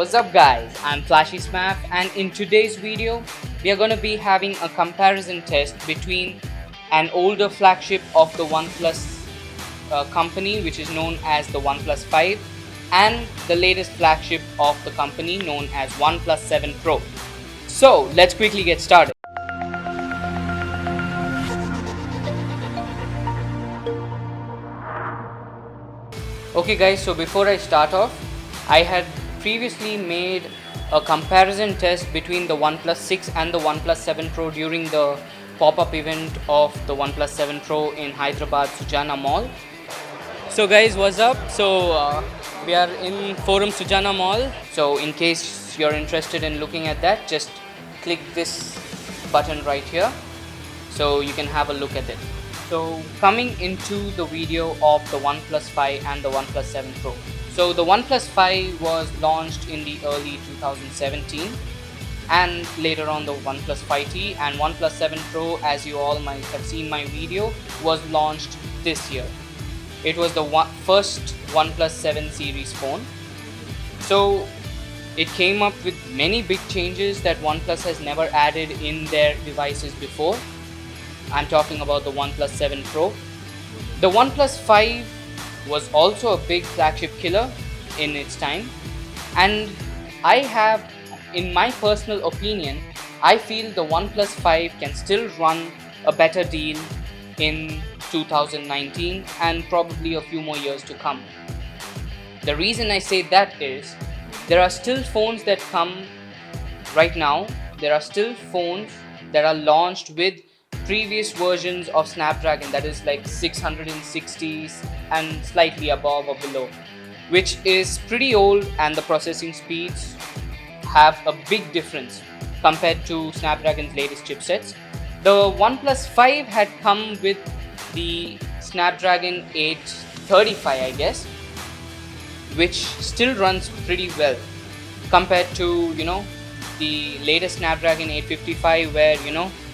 What's up guys, I'm Flashy Smaf, and in today's video we are going to be having a comparison test between an older flagship of the OnePlus company, which is known as the OnePlus 5, and the latest flagship of the company known as OnePlus 7 Pro. So let's quickly get started. Okay guys, so before I start off, I had previously made a comparison test between the OnePlus 6 and the OnePlus 7 Pro during the pop-up event of the OnePlus 7 Pro in Hyderabad Sujana Mall. So guys, what's up? So we are in Forum Sujana Mall. So in case you're interested in looking at that, just click this button right here so you can have a look at it. So coming into the video of the OnePlus 5 and the OnePlus 7 Pro. So the OnePlus 5 was launched in the early 2017, and later on the OnePlus 5T, and OnePlus 7 Pro, as you all might have seen my video, was launched this year. It was the first OnePlus 7 series phone. So it came up with many big changes that OnePlus has never added in their devices before. I'm talking about the OnePlus 7 Pro. The OnePlus 5 was also a big flagship killer in its time, and I have, in my personal opinion, I feel the OnePlus 5 can still run a better deal in 2019 and probably a few more years to come. The reason I say that is, there are still phones that come right now, there are still phones that are launched with previous versions of Snapdragon, that is like 660s and slightly above or below, which is pretty old, and the processing speeds have a big difference compared to Snapdragon's latest chipsets. The OnePlus 5 had come with the Snapdragon 835, I guess, which still runs pretty well compared to, the latest Snapdragon 855, where,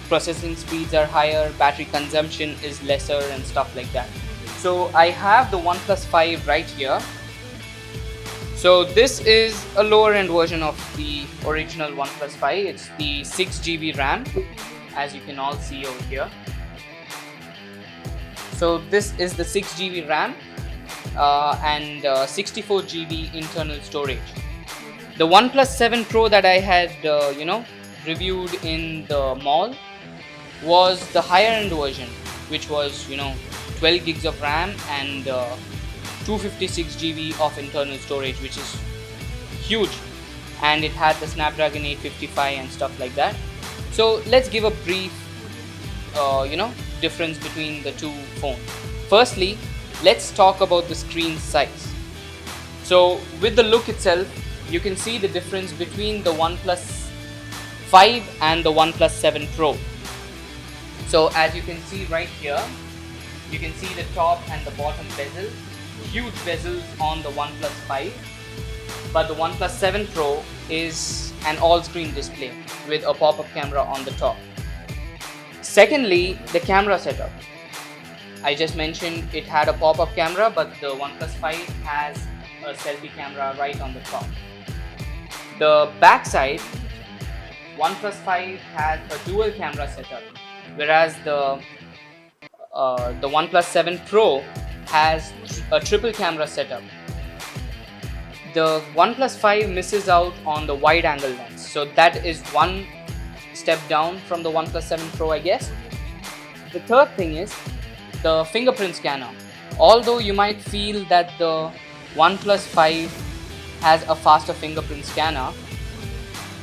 processing speeds are higher, battery consumption is lesser and stuff like that. So I have the OnePlus 5 right here. So this is a lower end version of the original OnePlus 5. It's the 6GB RAM, as you can all see over here. So this is the 6GB RAM and 64GB internal storage. The OnePlus 7 Pro that I had reviewed in the mall was the higher end version, which was 12 gigs of RAM and 256GB of internal storage, which is huge, and it had the Snapdragon 855 and stuff like that. So let's give a brief difference between the two phones. Firstly, let's talk about the screen size. So with the look itself, you can see the difference between the OnePlus 5 and the OnePlus 7 Pro. So as you can see right here, you can see the top and the bottom bezel, huge bezels on the OnePlus 5, but the OnePlus 7 Pro is an all-screen display with a pop-up camera on the top. Secondly, the camera setup. I just mentioned it had a pop-up camera, but the OnePlus 5 has a selfie camera right on the top. The back side, OnePlus 5 has a dual camera setup, whereas the OnePlus 7 Pro has a triple camera setup. The OnePlus 5 misses out on the wide angle lens, so that is one step down from the OnePlus 7 Pro, I guess. The third thing is the fingerprint scanner. Although you might feel that the OnePlus 5 has a faster fingerprint scanner,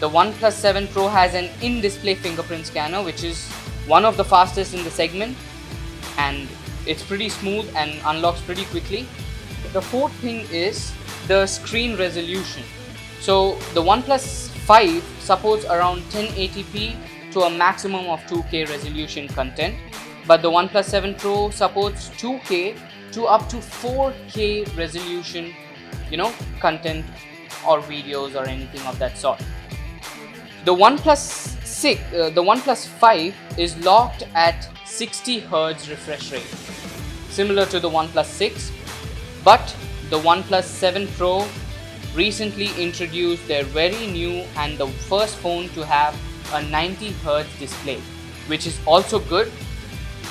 the OnePlus 7 Pro has an in-display fingerprint scanner, which is one of the fastest in the segment, and it's pretty smooth and unlocks pretty quickly. The fourth thing is the screen resolution. So the OnePlus 5 supports around 1080p to a maximum of 2K resolution content, but the OnePlus 7 Pro supports 2K to up to 4K resolution, content or videos or anything of that sort. The OnePlus 5 is locked at 60 Hz refresh rate, similar to the OnePlus 6, but the OnePlus 7 Pro recently introduced their very new and the first phone to have a 90 Hz display, which is also good.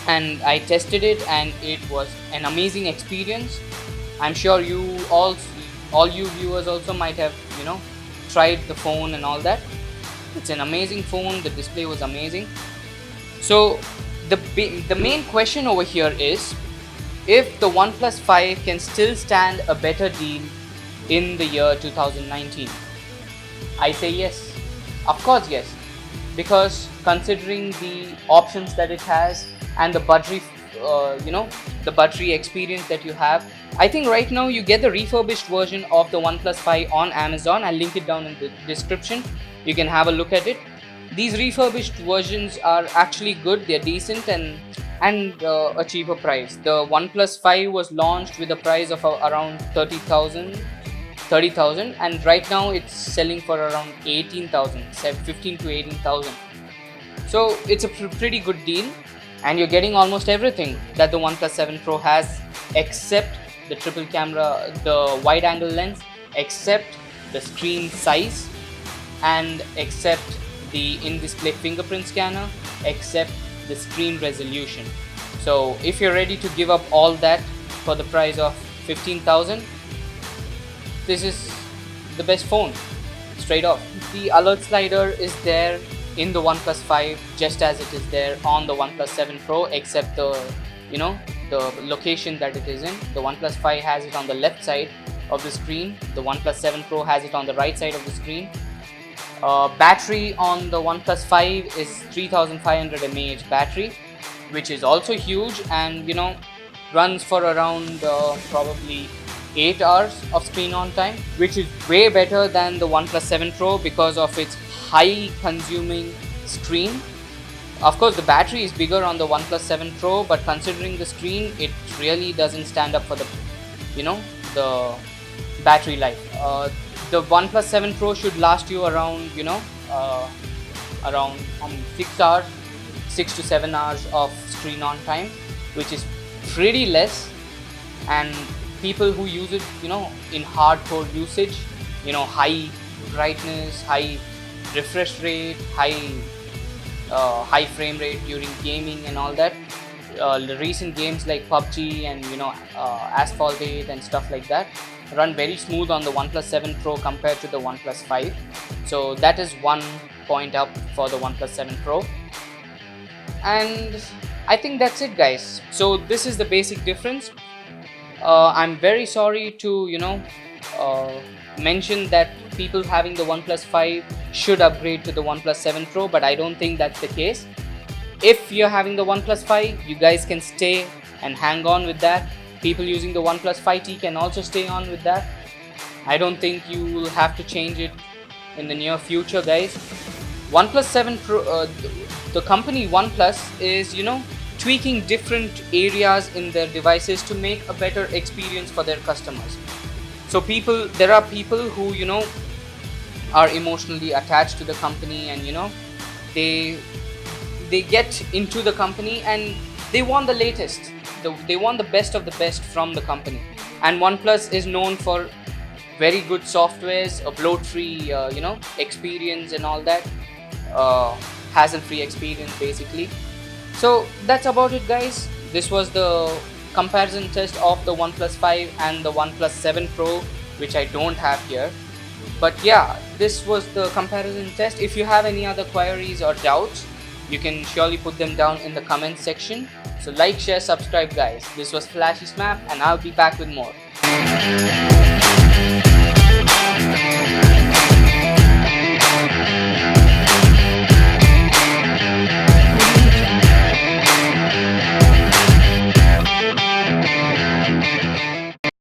And I tested it and it was an amazing experience. I'm sure you all you viewers also might have, tried the phone and all that. It's an amazing phone. The display was amazing. So the main question over here is if the OnePlus 5 can still stand a better deal in the year 2019. I say yes. Of course yes. Because considering the options that it has and the battery, the battery experience that you have, I think right now you get the refurbished version of the OnePlus 5 on Amazon. I'll link it down in the description. You can have a look at it. These refurbished versions are actually good. They're decent and a cheaper price. The OnePlus 5 was launched with a price of around 30,000, and right now it's selling for around 18,000, 15 to 18,000. So it's a pretty good deal, and you're getting almost everything that the OnePlus 7 Pro has, except the triple camera, the wide angle lens, except the screen size, and except the in-display fingerprint scanner, except the screen resolution. So if you're ready to give up all that for the price of 15,000, this is the best phone, straight off. The alert slider is there in the OnePlus 5 just as it is there on the OnePlus 7 Pro, except the location that it is in. The OnePlus 5 has it on the left side of the screen. The OnePlus 7 Pro has it on the right side of the screen. Battery on the OnePlus 5 is 3500 mAh battery, which is also huge, and runs for around probably 8 hours of screen on time, which is way better than the OnePlus 7 Pro because of its high consuming screen. Of course the battery is bigger on the OnePlus 7 Pro, but considering the screen, it really doesn't stand up for the the battery life. The OnePlus 7 Pro should last you around 6 to 7 hours of screen on time, which is pretty less. And people who use it in hardcore usage, high brightness, high refresh rate, high frame rate during gaming and all that, the recent games like PUBG and Asphalt 8 and stuff like that run very smooth on the OnePlus 7 Pro compared to the OnePlus 5. So that is one point up for the OnePlus 7 Pro. And I think that's it, guys. So this is the basic difference. I'm very sorry to mention that people having the OnePlus 5 should upgrade to the OnePlus 7 Pro, but I don't think that's the case. If you're having the OnePlus 5, you guys can stay and hang on with that. People using the OnePlus 5T can also stay on with that. I don't think you will have to change it in the near future, guys. OnePlus 7 Pro, the company OnePlus is tweaking different areas in their devices to make a better experience for their customers. So there are people who are emotionally attached to the company, and they get into the company and they want the latest. They want the best of the best from the company. And OnePlus is known for very good softwares, a bloat-free experience and all that, hassle-free experience basically. So that's about it, guys. This was the comparison test of the OnePlus 5 and the OnePlus 7 Pro, which I don't have here. But yeah, this was the comparison test. If you have any other queries or doubts, you can surely put them down in the comment section. So like, share, subscribe, guys. This was Flashy Smap, and I'll be back with more.